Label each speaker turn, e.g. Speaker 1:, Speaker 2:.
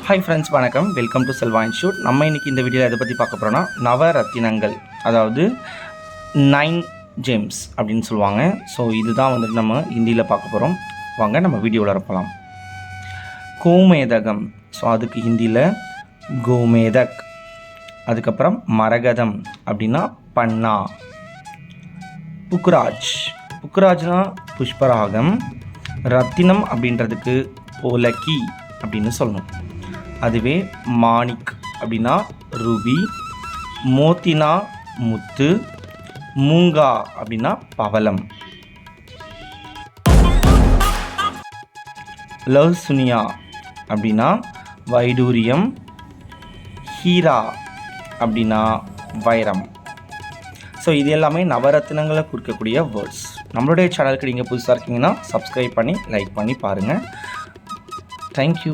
Speaker 1: Hi friends, வணக்கம். Welcome to Selva institute. நம்ம இன்றைக்கி இந்த வீடியோவில் எதை பற்றி பார்க்க போகிறோன்னா நவரத்தினங்கள், அதாவது 9 gems அப்படின்னு சொல்லுவாங்க. ஸோ இதுதான் வந்துட்டு நம்ம ஹிந்தியில் பார்க்க போகிறோம். வாங்க நம்ம வீடியோவில் இருப்பலாம். கோமேதகம், ஸோ அதுக்கு ஹிந்தியில் கோமேதக். அதுக்கப்புறம் மரகதம் அப்படின்னா பன்னா. புக்ராஜ், புக்ராஜ்னா புஷ்பராகம். ரத்தினம் அப்படின்றதுக்கு ஓலக்கி அப்படின்னு சொல்லணும். அதுவே மாணிக் அப்படின்னா ரூபி. மோத்தினா முத்து. மூங்கா அப்படின்னா பவளம். லவ்சுனியா அப்படின்னா வைடூரியம். ஹீரா அப்படின்னா வைரம். ஸோ இது எல்லாமே நவரத்தினங்களை குறிக்கக்கூடிய வேர்ட்ஸ். நம்மளுடைய சேனலுக்கு நீங்கள் புதுசாக இருக்கீங்கன்னா சப்ஸ்கிரைப் பண்ணி லைக் பண்ணி பாருங்கள். தேங்க்யூ.